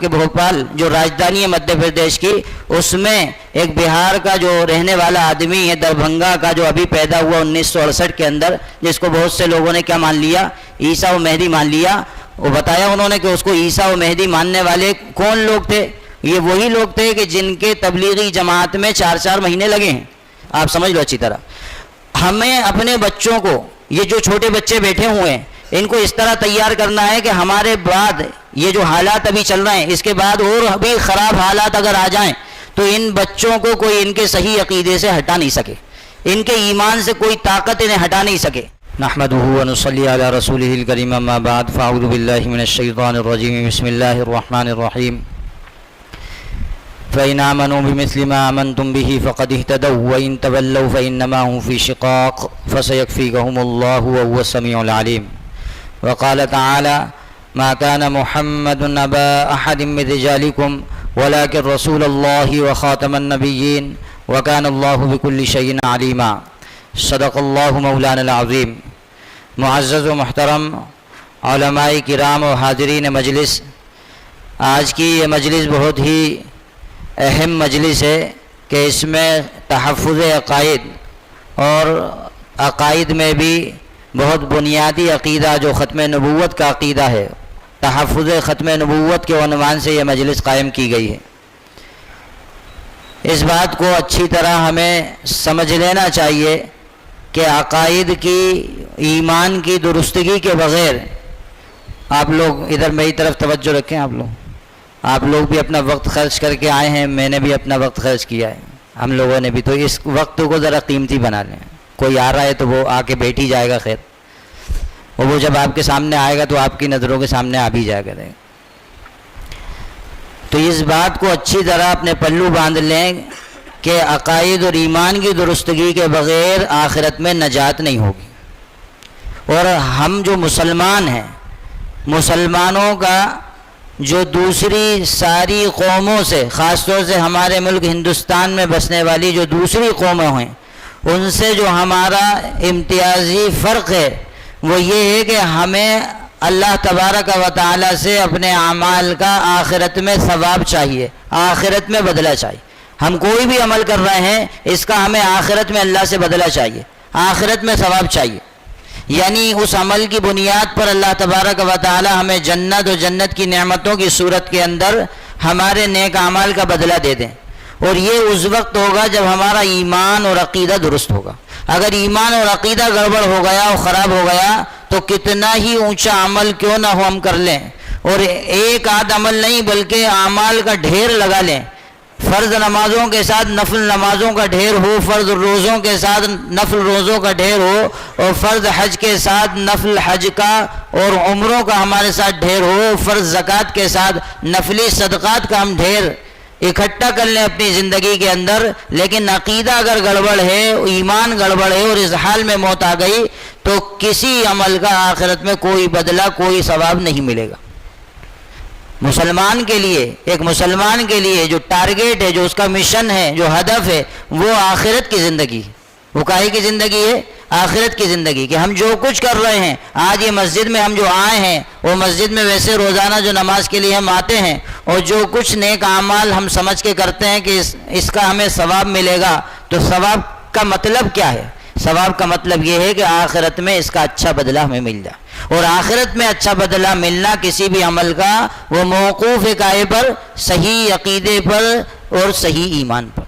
کہ بھوپال جو راجدھانی ہے مدھیہ پردیش کی، اس میں ایک بہار کا جو رہنے والا آدمی ہے دربھنگا کا، جو ابھی پیدا ہوا 1968 کے اندر، جس کو بہت سے لوگوں نے کیا مان لیا، عیسیٰ و مہدی مان لیا. وہ بتایا انہوں نے کہ اس کو عیسیٰ و مہدی ماننے والے کون لوگ تھے؟ یہ وہی لوگ تھے کہ جن کے تبلیغی جماعت میں 4 مہینے لگے ہیں. آپ سمجھ لو اچھی طرح. ہمیں اپنے بچوں کو، یہ جو چھوٹے بچے بیٹھے ہوئے ہیں، ان کو اس طرح تیار کرنا ہے کہ ہمارے بعد یہ جو حالات ابھی چل رہے ہیں، اس کے بعد اور بھی خراب حالات اگر آ جائیں تو ان بچوں کو کوئی ان کے صحیح عقیدے سے ہٹا نہیں سکے، ان کے ایمان سے کوئی طاقت انہیں ہٹا نہیں سکے. نحمدہ ونصلی علی رسولہ الکریم، اما بعد فاعوذ باللہ من الشیطان الرجیم، بسم اللہ الرحمن الرحیم. فإن آمنوا بمثل ما آمنتم به فقد اهتدوا وإن تولوا فإنما هم في شقاق فسيكفيكهم الله وهو السميع العليم. وقال تعالى: ما كان محمد أبا أحد من رجالكم ولكن رسول الله وخاتم النبيين وكان الله بكل شيء عليما. صدق الله مولانا العظيم. معزز و محترم علماء کرام و حاضرین مجلس، آج کی یہ مجلس بہت ہی اہم مجلس ہے کہ اس میں تحفظ عقائد اور عقائد میں بھی بہت بنیادی عقیدہ جو ختم نبوت کا عقیدہ ہے، تحفظ ختم نبوت کے عنوان سے یہ مجلس قائم کی گئی ہے. اس بات کو اچھی طرح ہمیں سمجھ لینا چاہیے کہ عقائد کی، ایمان کی درستگی کے بغیر، آپ لوگ ادھر میری طرف توجہ رکھیں، آپ لوگ بھی اپنا وقت خرچ کر کے آئے ہیں، میں نے بھی اپنا وقت خرچ کیا ہے، ہم لوگوں نے بھی، تو اس وقت کو ذرا قیمتی بنا لیں. کوئی آ رہا ہے تو وہ آ کے بیٹھ ہی جائے گا، خیر، اور وہ جب آپ کے سامنے آئے گا تو آپ کی نظروں کے سامنے آ بھی جائے گا. تو اس بات کو اچھی طرح اپنے پلو باندھ لیں کہ عقائد اور ایمان کی درستگی کے بغیر آخرت میں نجات نہیں ہوگی. اور ہم جو مسلمان ہیں، مسلمانوں کا جو دوسری ساری قوموں سے، خاص طور سے ہمارے ملک ہندوستان میں بسنے والی جو دوسری قومیں ہیں، ان سے جو ہمارا امتیازی فرق ہے وہ یہ ہے کہ ہمیں اللہ تبارک و تعالی سے اپنے اعمال کا آخرت میں ثواب چاہیے، آخرت میں بدلہ چاہیے. ہم کوئی بھی عمل کر رہے ہیں، اس کا ہمیں آخرت میں اللہ سے بدلہ چاہیے، آخرت میں ثواب چاہیے. یعنی اس عمل کی بنیاد پر اللہ تبارک و تعالی ہمیں جنت اور جنت کی نعمتوں کی صورت کے اندر ہمارے نیک اعمال کا بدلہ دے دیں. اور یہ اس وقت ہوگا جب ہمارا ایمان اور عقیدہ درست ہوگا. اگر ایمان اور عقیدہ گڑبڑ ہو گیا اور خراب ہو گیا تو کتنا ہی اونچا عمل کیوں نہ ہو ہم کر لیں، اور ایک آدھ عمل نہیں بلکہ اعمال کا ڈھیر لگا لیں. فرض نمازوں کے ساتھ نفل نمازوں کا ڈھیر ہو، فرض روزوں کے ساتھ نفل روزوں کا ڈھیر ہو، اور فرض حج کے ساتھ نفل حج کا اور عمروں کا ہمارے ساتھ ڈھیر ہو، فرض زکوٰۃ کے ساتھ نفلی صدقات کا ہم ڈھیر اکٹھا کر لیں اپنی زندگی کے اندر، لیکن عقیدہ اگر گڑبڑ ہے، ایمان گڑبڑ ہے اور اس حال میں موت آ گئی تو کسی عمل کا آخرت میں کوئی بدلہ، کوئی ثواب نہیں ملے گا. مسلمان کے لیے، ایک مسلمان کے لیے جو ٹارگیٹ ہے، جو اس کا مشن ہے، جو ہدف ہے، وہ آخرت کی زندگی. وہ کاہے کی زندگی ہے؟ آخرت کی زندگی. کہ ہم جو کچھ کر رہے ہیں، آج یہ مسجد میں ہم جو آئے ہیں، وہ مسجد میں ویسے روزانہ جو نماز کے لیے ہم آتے ہیں، اور جو کچھ نیک اعمال ہم سمجھ کے کرتے ہیں کہ اس کا ہمیں ثواب ملے گا، تو ثواب کا مطلب کیا ہے؟ ثواب کا مطلب یہ ہے کہ آخرت میں اس کا اچھا بدلہ ہمیں مل جائے. اور آخرت میں اچھا بدلہ ملنا کسی بھی عمل کا وہ موقوف ہے کائے پر؟ صحیح عقیدے پر اور صحیح ایمان پر.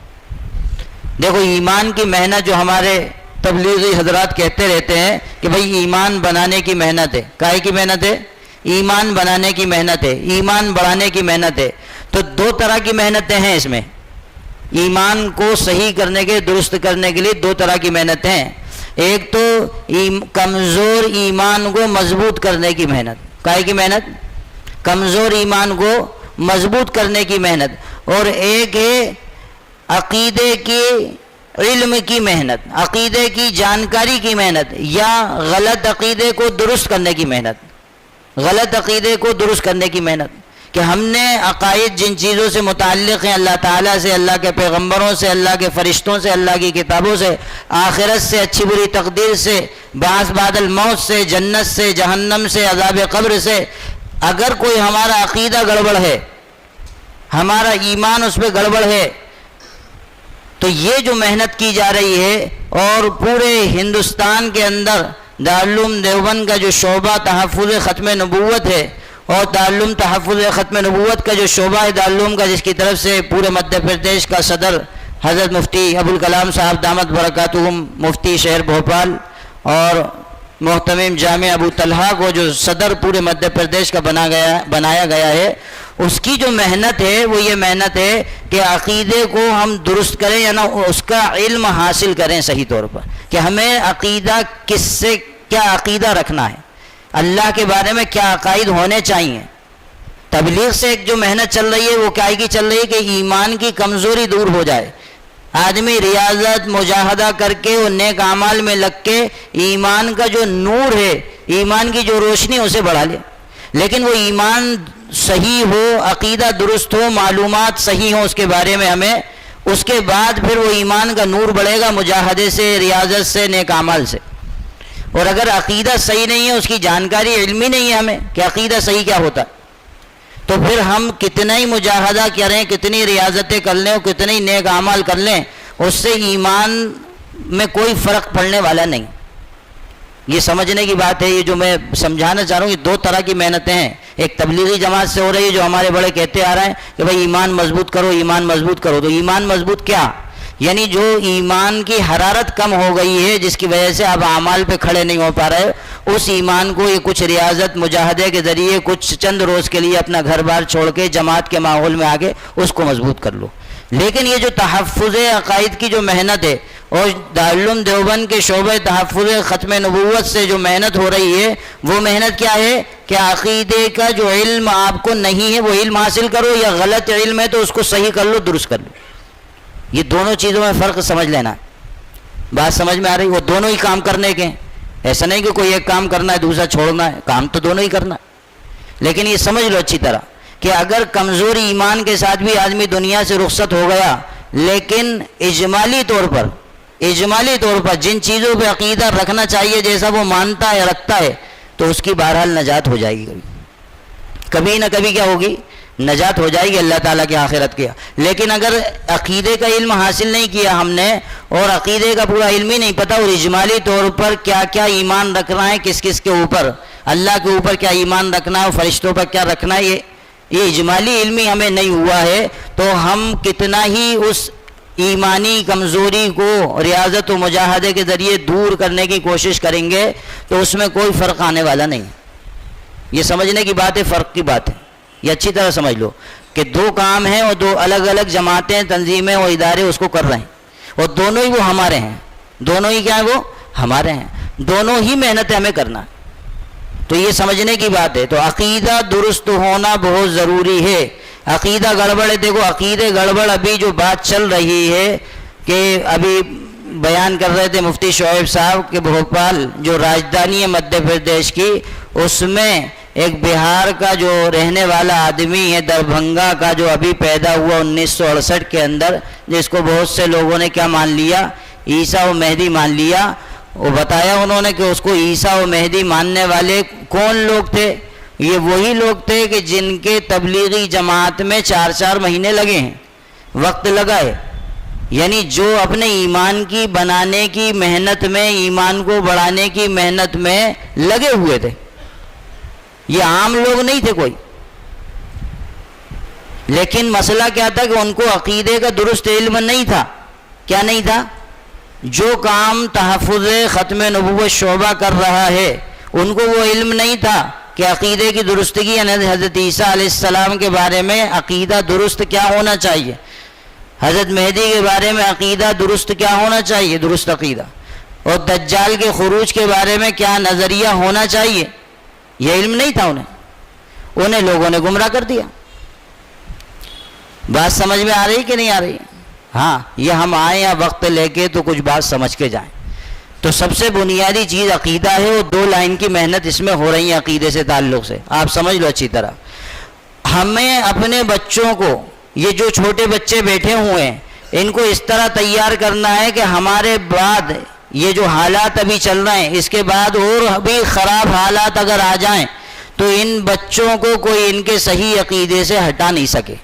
دیکھو ایمان کی محنت جو ہمارے تبلیغی حضرات کہتے رہتے ہیں کہ بھئی ایمان بنانے کی محنت ہے. کائے کی محنت ہے؟ ایمان بنانے کی محنت ہے، ایمان بڑھانے کی محنت ہے. تو 2 طرح کی محنتیں ہیں اس میں. ایمان کو صحیح کرنے کے، درست کرنے کے لیے 2 طرح کی محنتیں ہیں. ایک تو کمزور ایمان کو مضبوط کرنے کی محنت. کائے کی محنت؟ کمزور ایمان کو مضبوط کرنے کی محنت. اور ایک ہے عقیدے کی، علم کی محنت، عقیدے کی جانکاری کی محنت، یا غلط عقیدے کو درست کرنے کی محنت. غلط عقیدے کو درست کرنے کی محنت کہ ہم نے عقائد جن چیزوں سے متعلق ہیں، اللہ تعالیٰ سے، اللہ کے پیغمبروں سے، اللہ کے فرشتوں سے، اللہ کی کتابوں سے، آخرت سے، اچھی بری تقدیر سے، بعث بعد الموت سے، جنت سے، جہنم سے، عذاب قبر سے، اگر کوئی ہمارا عقیدہ گڑبڑ ہے ہمارا ایمان اس پہ گڑبڑ ہے. تو یہ جو محنت کی جا رہی ہے اور پورے ہندوستان کے اندر دارالعلوم دیوبند کا جو شعبہ تحفظ ختم نبوت ہے اور دارالعلوم تحفظ ختم نبوت کا جو شعبہ ہے دارالعلوم کا، جس کی طرف سے پورے مدھیہ پردیش کا صدر حضرت مفتی ابوالکلام صاحب دامت برکاتہم مفتی شہر بھوپال اور محتمم جامع ابو طلحہ کو جو صدر پورے مدھیہ پردیش کا بنایا گیا ہے، اس کی جو محنت ہے وہ یہ محنت ہے کہ عقیدے کو ہم درست کریں، یعنی اس کا علم حاصل کریں صحیح طور پر، کہ ہمیں عقیدہ کس سے کیا عقیدہ رکھنا ہے، اللہ کے بارے میں کیا عقائد ہونے چاہیے. تبلیغ سے ایک جو محنت چل رہی ہے وہ کیا کی چل رہی ہے کہ ایمان کی کمزوری دور ہو جائے، آدمی ریاضت مجاہدہ کر کے اور نیک اعمال میں لگ کے ایمان کا جو نور ہے، ایمان کی جو روشنی اسے بڑھا لے. لیکن وہ ایمان صحیح ہو، عقیدہ درست ہو، معلومات صحیح ہوں اس کے بارے میں ہمیں، اس کے بعد پھر وہ ایمان کا نور بڑھے گا مجاہدے سے، ریاضت سے، نیک اعمال سے. اور اگر عقیدہ صحیح نہیں ہے، اس کی جانکاری علمی نہیں ہے ہمیں کہ عقیدہ صحیح کیا ہوتا، تو پھر ہم کتنا ہی مجاہدہ کریں، کتنی ریاضتیں کر لیں اور کتنے ہی نیک اعمال کر لیں، اس سے ایمان میں کوئی فرق پڑنے والا نہیں. یہ سمجھنے کی بات ہے. یہ جو میں سمجھانا چاہ رہا ہوں، یہ دو طرح کی محنتیں ہیں. ایک تبلیغی جماعت سے ہو رہی ہے جو ہمارے بڑے کہتے آ رہے ہیں کہ بھائی ایمان مضبوط کرو، ایمان مضبوط کرو. تو ایمان مضبوط کیا؟ یعنی جو ایمان کی حرارت کم ہو گئی ہے جس کی وجہ سے آپ اعمال پہ کھڑے نہیں ہو پا رہے، اس ایمان کو یہ کچھ ریاضت مجاہدے کے ذریعے کچھ چند روز کے لیے اپنا گھر بار چھوڑ کے جماعت کے ماحول میں آگے اس کو مضبوط کر لو. لیکن یہ جو تحفظ عقائد کی جو محنت ہے اور دارالعلوم دیوبند کے شعبہ تحفظ ختم نبوت سے جو محنت ہو رہی ہے، وہ محنت کیا ہے کہ عقیدے کا جو علم آپ کو نہیں ہے وہ علم حاصل کرو، یا غلط علم ہے تو اس کو صحیح کر لو، درست کر لو. یہ دونوں چیزوں میں فرق سمجھ لینا. بات سمجھ میں آ رہی؟ وہ دونوں ہی کام کرنے کے ہیں. ایسا نہیں کہ کوئی ایک کام کرنا ہے دوسرا چھوڑنا ہے، کام تو دونوں ہی کرنا ہے. لیکن یہ سمجھ لو اچھی طرح کہ اگر کمزوری ایمان کے ساتھ بھی آدمی دنیا سے رخصت ہو گیا، لیکن اجمالی طور پر جن چیزوں پہ عقیدہ رکھنا چاہیے جیسا وہ مانتا ہے رکھتا ہے، تو اس کی بہرحال نجات ہو جائے گی. کبھی نہ کبھی کیا ہوگی؟ نجات ہو جائے گی اللہ تعالیٰ کی آخرت کیا. لیکن اگر عقیدے کا علم حاصل نہیں کیا ہم نے اور عقیدے کا پورا علم ہی نہیں پتہ اور اجمالی طور پر کیا کیا ایمان رکھنا ہے، کس کس کے اوپر، اللہ کے اوپر کیا ایمان رکھنا ہے اور فرشتوں پر کیا رکھنا ہے، یہ اجمالی علمی ہمیں نہیں ہوا ہے، تو ہم کتنا ہی اس ایمانی کمزوری کو ریاضت و مجاہدے کے ذریعے دور کرنے کی کوشش کریں گے تو اس میں کوئی فرق آنے والا نہیں. یہ سمجھنے کی بات ہے، فرق کی بات ہے. یہ اچھی طرح سمجھ لو کہ دو کام ہیں اور دو الگ الگ جماعتیں، تنظیمیں اور ادارے اس کو کر رہے ہیں، اور دونوں ہی وہ ہمارے ہیں. دونوں ہی کیا ہیں؟ وہ ہمارے ہیں. دونوں ہی محنت ہمیں کرنا. تو یہ سمجھنے کی بات ہے. تو عقیدہ درست ہونا بہت ضروری ہے. عقیدہ گڑبڑ ہے. دیکھو عقیدے گڑبڑ ابھی جو بات چل رہی ہے کہ ابھی بیان کر رہے تھے مفتی شعیب صاحب کہ بھوپال جو راجدھانی ہے مدھیہ پردیش کی، اس میں ایک بہار کا جو رہنے والا آدمی ہے، دربھنگا کا، جو ابھی پیدا ہوا 1968 کے اندر، جس کو بہت سے لوگوں نے کیا مان لیا؟ عیسیٰ و مہدی مان لیا. وہ بتایا انہوں نے کہ اس کو عیسیٰ و مہدی ماننے والے کون لوگ تھے؟ یہ وہی لوگ تھے کہ جن کے تبلیغی جماعت میں 4 مہینے لگے ہیں، وقت لگا ہے. یعنی جو اپنے ایمان کی بنانے کی محنت میں، ایمان کو بڑھانے کی محنت میں لگے ہوئے تھے. یہ عام لوگ نہیں تھے کوئی. لیکن مسئلہ کیا تھا کہ ان کو عقیدے کا درست علم نہیں تھا. کیا نہیں تھا؟ جو کام تحفظ ختم نبوت شعبہ کر رہا ہے ان کو وہ علم نہیں تھا کہ عقیدے کی درستگی، یعنی حضرت عیسیٰ علیہ السلام کے بارے میں عقیدہ درست کیا ہونا چاہیے، حضرت مہدی کے بارے میں عقیدہ درست کیا ہونا چاہیے، درست عقیدہ، اور دجال کے خروج کے بارے میں کیا نظریہ ہونا چاہیے. یہ علم نہیں تھا انہیں لوگوں نے گمراہ کر دیا. بات سمجھ میں آ رہی کہ نہیں آ رہی؟ ہاں، یہ ہم آئیں یا وقت لے کے تو کچھ بات سمجھ کے جائیں. تو سب سے بنیادی چیز عقیدہ ہے، اور 2 لائن کی محنت اس میں ہو رہی ہے عقیدے سے تعلق سے. آپ سمجھ لو اچھی طرح. ہمیں اپنے بچوں کو، یہ جو چھوٹے بچے بیٹھے ہوئے ہیں، ان کو اس طرح تیار کرنا ہے کہ ہمارے بعد یہ جو حالات ابھی چل رہے ہیں، اس کے بعد اور بھی خراب حالات اگر آ جائیں تو ان بچوں کو کوئی ان کے صحیح عقیدے سے ہٹا نہیں سکے.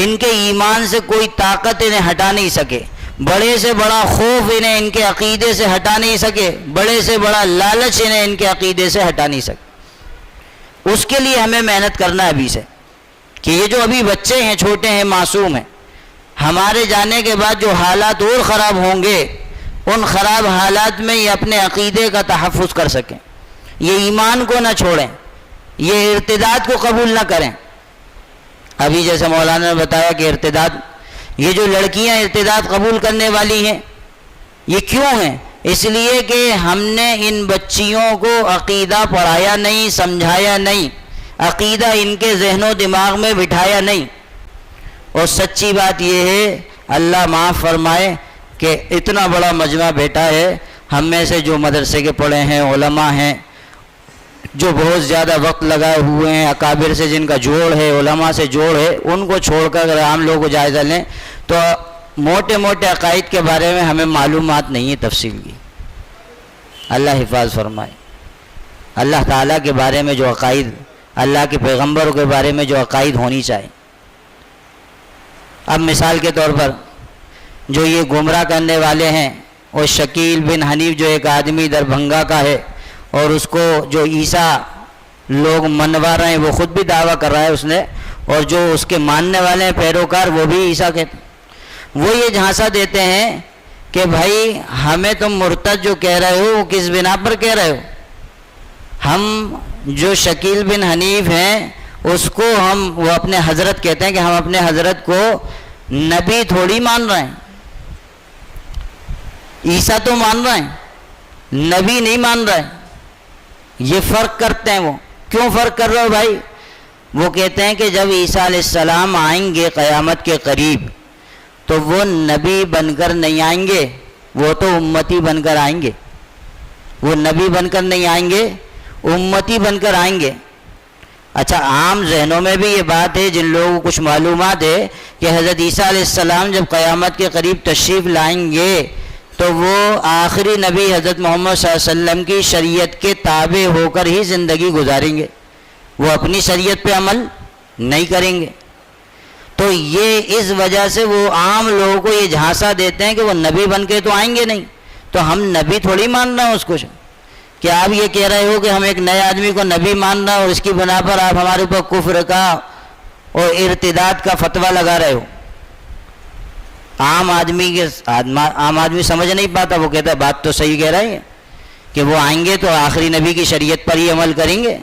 ان کے ایمان سے کوئی طاقت انہیں ہٹا نہیں سکے، بڑے سے بڑا خوف انہیں ان کے عقیدے سے ہٹا نہیں سکے، بڑے سے بڑا لالچ انہیں ان کے عقیدے سے ہٹا نہیں سکے۔ اس کے لیے ہمیں محنت کرنا ہے ابھی سے، کہ یہ جو ابھی بچے ہیں، چھوٹے ہیں، معصوم ہیں، ہمارے جانے کے بعد جو حالات اور خراب ہوں گے، ان خراب حالات میں یہ اپنے عقیدے کا تحفظ کر سکیں، یہ ایمان کو نہ چھوڑیں، یہ ارتداد کو قبول نہ کریں۔ ابھی جیسے مولانا نے بتایا کہ ارتداد، یہ جو لڑکیاں ارتداد قبول کرنے والی ہیں، یہ کیوں ہیں؟ اس لیے کہ ہم نے ان بچیوں کو عقیدہ پڑھایا نہیں، سمجھایا نہیں، عقیدہ ان کے ذہن و دماغ میں بٹھایا نہیں۔ اور سچی بات یہ ہے، اللہ معاف فرمائے، کہ اتنا بڑا مجمع بیٹھا ہے، ہم میں سے جو مدرسے کے پڑھے ہیں، علماء ہیں، جو بہت زیادہ وقت لگائے ہوئے ہیں، اکابر سے جن کا جوڑ ہے، علماء سے جوڑ ہے، ان کو چھوڑ کر اگر عام لوگوں کو جائزہ لیں تو موٹے موٹے عقائد کے بارے میں ہمیں معلومات نہیں ہے تفصیل کی۔ اللہ حفاظ فرمائے۔ اللہ تعالیٰ کے بارے میں جو عقائد، اللہ کے پیغمبروں کے بارے میں جو عقائد ہونی چاہیے۔ اب مثال کے طور پر جو یہ گمراہ کرنے والے ہیں، وہ شکیل بن حنیف جو ایک آدمی دربھنگا کا ہے، اور اس کو جو عیسیٰ لوگ منوا رہے ہیں، وہ خود بھی دعویٰ کر رہا ہے اس نے، اور جو اس کے ماننے والے ہیں پیروکار، وہ بھی عیسیٰ کہتے ہیں۔ وہ یہ جھانسا دیتے ہیں کہ بھائی ہمیں تم مرتد جو کہہ رہے ہو وہ کس بنا پر کہہ رہے ہو؟ ہم جو شکیل بن حنیف ہیں اس کو وہ اپنے حضرت کہتے ہیں کہ ہم اپنے حضرت کو نبی تھوڑی مان رہے ہیں، عیسیٰ تو مان رہے ہیں، نبی نہیں مان رہے ہیں۔ یہ فرق کرتے ہیں۔ وہ کیوں فرق کر رہے ہو بھائی؟ وہ کہتے ہیں کہ جب عیسیٰ علیہ السلام آئیں گے قیامت کے قریب تو وہ نبی بن کر نہیں آئیں گے، وہ تو امتی بن کر آئیں گے۔ وہ نبی بن کر نہیں آئیں گے، امتی بن کر آئیں گے۔ اچھا، عام ذہنوں میں بھی یہ بات ہے، جن لوگوں کو کچھ معلومات ہے، کہ حضرت عیسیٰ علیہ السلام جب قیامت کے قریب تشریف لائیں گے تو وہ آخری نبی حضرت محمد صلی اللہ علیہ وسلم کی شریعت کے تابع ہو کر ہی زندگی گزاریں گے، وہ اپنی شریعت پہ عمل نہیں کریں گے۔ تو یہ اس وجہ سے وہ عام لوگوں کو یہ جھانسا دیتے ہیں کہ وہ نبی بن کے تو آئیں گے نہیں، تو ہم نبی تھوڑی مان رہے ہیں اس کو۔ کہ آپ یہ کہہ رہے ہو کہ ہم ایک نئے آدمی کو نبی مان رہے ہیں اور اس کی بنا پر آپ ہمارے اوپر کفر کا اور ارتداد کا فتویٰ لگا رہے ہو۔ عام آدمی سمجھ نہیں پاتا، وہ کہتا ہے بات تو صحیح کہہ رہے ہیں کہ وہ آئیں گے تو آخری نبی کی شریعت پر ہی عمل کریں گے،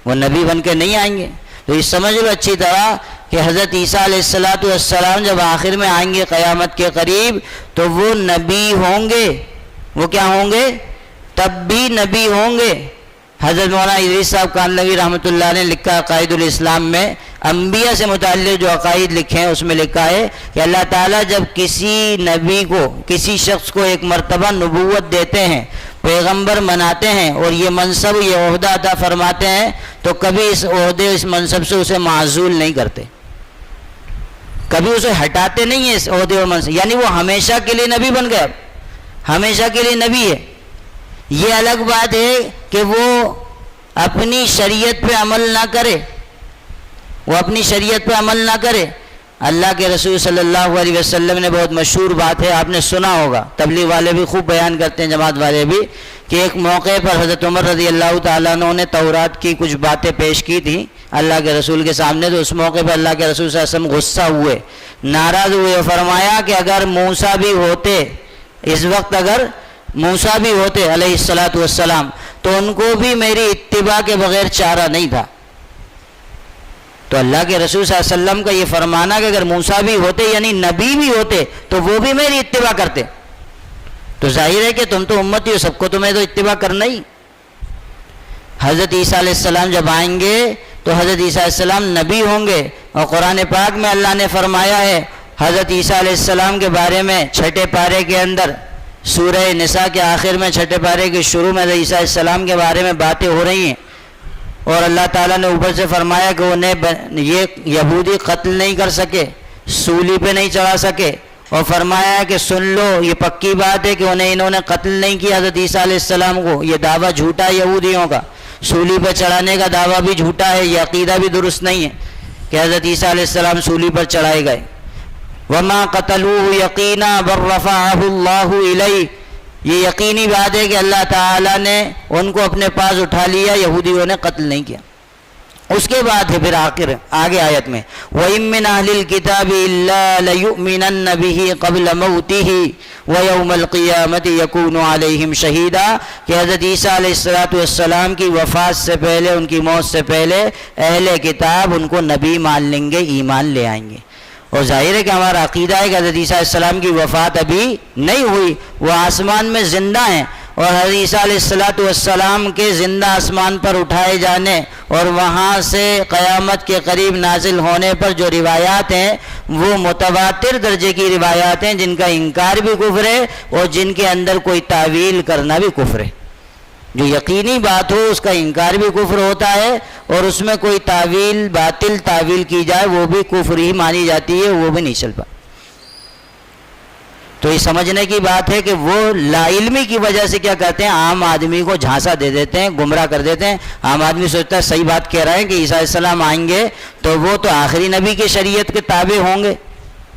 وہ نبی بن کے نہیں آئیں گے۔ تو یہ سمجھ لو اچھی طرح کہ حضرت عیسیٰ علیہ السلام جب آخر میں آئیں گے قیامت کے قریب تو وہ نبی ہوں گے۔ وہ کیا ہوں گے؟ تب بھی نبی ہوں گے۔ حضرت مولانا ادریس صاحب کانلوی رحمۃ اللہ نے لکھا عقائد الاسلام میں، انبیاء سے متعلق جو عقائد لکھے ہیں اس میں لکھا ہے کہ اللہ تعالیٰ جب کسی نبی کو، کسی شخص کو ایک مرتبہ نبوت دیتے ہیں، پیغمبر مناتے ہیں اور یہ منصب، یہ عہدہ عطا فرماتے ہیں، تو کبھی اس عہدے، اس منصب سے اسے معزول نہیں کرتے، کبھی اسے ہٹاتے نہیں ہیں اس عہدے اور منصب، یعنی وہ ہمیشہ کے لیے نبی بن گیا، ہمیشہ کے لیے نبی ہے۔ یہ الگ بات ہے کہ وہ اپنی شریعت پہ عمل نہ کرے، وہ اپنی شریعت پہ عمل نہ کرے۔ اللہ کے رسول صلی اللہ علیہ وسلم نے بہت مشہور بات ہے، آپ نے سنا ہوگا، تبلیغ والے بھی خوب بیان کرتے ہیں، جماعت والے بھی، کہ ایک موقع پر حضرت عمر رضی اللہ تعالیٰ عنہ نے تورات کی کچھ باتیں پیش کی تھیں اللہ کے رسول کے سامنے، تو اس موقع پر اللہ کے رسول صلی اللہ علیہ وسلم غصہ ہوئے، ناراض ہوئے، فرمایا کہ اگر موسیٰ بھی ہوتے، اس وقت اگر موسیٰ بھی ہوتے علیہ السلام، تو ان کو بھی میری اتباع کے بغیر چارہ نہیں تھا۔ تو اللہ کے رسول صلی اللہ علیہ وسلم کا یہ فرمانا کہ اگر موسیٰ بھی ہوتے یعنی نبی بھی ہوتے تو وہ بھی میری اتباع کرتے، تو ظاہر ہے کہ تم تو امتی ہو، سب کو تمہیں تو اتباع کرنا ہی۔ حضرت عیسیٰ علیہ السلام جب آئیں گے تو حضرت عیسیٰ علیہ السلام نبی ہوں گے، اور قرآن پاک میں اللہ نے فرمایا ہے حضرت عیسیٰ علیہ السلام کے بارے میں چھٹے پارے کے اندر، سورہ نساء کے آخر میں چھٹے پارے کے شروع میں حضرت عیسیٰ علیہ السلام کے بارے میں باتیں ہو رہی ہیں، اور اللہ تعالیٰ نے اوپر سے فرمایا کہ انہیں یہ یہودی قتل نہیں کر سکے، سولی پہ نہیں چڑھا سکے، اور فرمایا ہے کہ سن لو یہ پکی بات ہے کہ انہوں نے قتل نہیں کیا حضرت عیسیٰ علیہ السلام کو، یہ دعویٰ جھوٹا ہے یہودیوں کا، سولی پہ چڑھانے کا دعویٰ بھی جھوٹا ہے، یہ عقیدہ بھی درست نہیں ہے۔ کہ حضرت عیسیٰ علیہ السلام سولی پر چڑھائے گئے. وما قتلوه یقینا بل رفعه اللہ الیہ، یہ یقینی بات ہے کہ اللہ تعالیٰ نے ان کو اپنے پاس اٹھا لیا، یہودیوں نے قتل نہیں کیا. اس کے بعد ہے پھر آگے آیت میں وَإِن مِّنْ أَهْلِ الْكِتَابِ إِلَّا لَيُؤْمِنَنَّ بِهِ قَبْلَ مَوْتِهِ وَيَوْمَ الْقِيَامَةِ يَكُونُ عَلَيْهِمْ شَهِيدًا، کہ حضرت عیسیٰ علیہ السلام کی وفات سے پہلے، ان کی موت سے پہلے اہل کتاب ان کو نبی مان لیں گے، ایمان لے آئیں گے. اور ظاہر ہے کہ ہمارا عقیدہ ہے کہ حضرت عیسیٰ علیہ السلام کی وفات ابھی نہیں ہوئی، وہ آسمان میں زندہ ہیں، اور حضرت عیسیٰ علیہ السلام کے زندہ آسمان پر اٹھائے جانے اور وہاں سے قیامت کے قریب نازل ہونے پر جو روایات ہیں وہ متواتر درجے کی روایات ہیں، جن کا انکار بھی کفر ہے اور جن کے اندر کوئی تعویل کرنا بھی کفر ہے. جو یقینی بات ہو اس کا انکار بھی کفر ہوتا ہے، اور اس میں کوئی تعویل، باطل تعویل کی جائے وہ بھی کفر ہی مانی جاتی ہے، وہ بھی نہیں چل پاتا. تو یہ سمجھنے کی بات ہے کہ وہ لا علمی کی وجہ سے کیا کرتے ہیں، عام آدمی کو جھانسا دے دیتے ہیں، گمراہ کر دیتے ہیں. عام آدمی سوچتا ہے صحیح بات کہہ رہے ہیں کہ عیسیٰ علیہ السلام آئیں گے تو وہ تو آخری نبی کی شریعت کے تابع ہوں گے،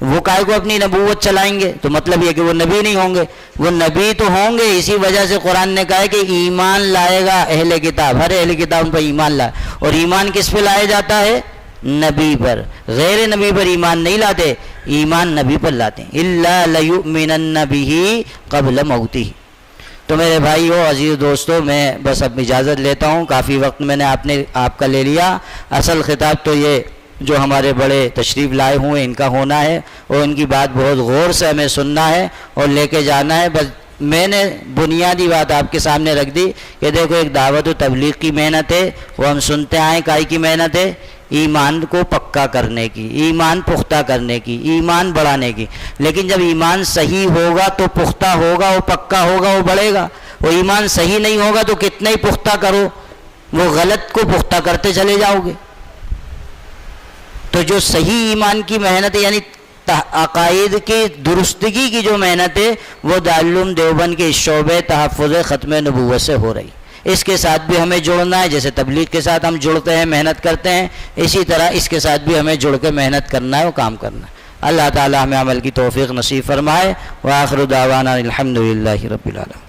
وہ کائے کو اپنی نبوت چلائیں گے، تو مطلب یہ کہ وہ نبی نہیں ہوں گے. وہ نبی تو ہوں گے، اسی وجہ سے قرآن نے کہا ہے کہ ایمان لائے گا اہل کتاب، ہر اہل کتاب ان پر ایمان لائے. اور ایمان کس پہ لایا جاتا ہے؟ نبی پر. غیر نبی پر ایمان نہیں لاتے، ایمان نبی پر لاتے ہیں. الا لیؤمنن بہ قبل موتہ. تو میرے بھائیو، عزیز دوستو، میں بس اب اجازت لیتا ہوں، کافی وقت میں نے آپ کا لے لیا. اصل خطاب تو یہ جو ہمارے بڑے تشریف لائے ہوئے ان کا ہونا ہے، اور ان کی بات بہت غور سے ہمیں سننا ہے اور لے کے جانا ہے. بس میں نے بنیادی بات آپ کے سامنے رکھ دی کہ دیکھو ایک دعوت و تبلیغ کی محنت ہے، وہ ہم سنتے آئیں. کائی کی محنت ہے؟ ایمان کو پکا کرنے کی، ایمان پختہ کرنے کی، ایمان بڑھانے کی. لیکن جب ایمان صحیح ہوگا تو پختہ ہوگا، وہ پکا ہوگا، وہ بڑھے گا. وہ ایمان صحیح نہیں ہوگا تو کتنا ہی پختہ کرو، وہ غلط کو پختہ کرتے چلے جاؤ گے. تو جو صحیح ایمان کی محنت ہے، یعنی عقائد کی درستگی کی جو محنت ہے، وہ دارالعلوم دیوبند کے شعبے تحفظ ختم نبوت سے ہو رہی. اس کے ساتھ بھی ہمیں جڑنا ہے، جیسے تبلیغ کے ساتھ ہم جڑتے ہیں، محنت کرتے ہیں، اسی طرح اس کے ساتھ بھی ہمیں جڑ کے محنت کرنا ہے اور کام کرنا ہے. اللہ تعالی ہمیں عمل کی توفیق نصیب فرمائے. وآخر دعوانا الحمدللہ رب العالمین.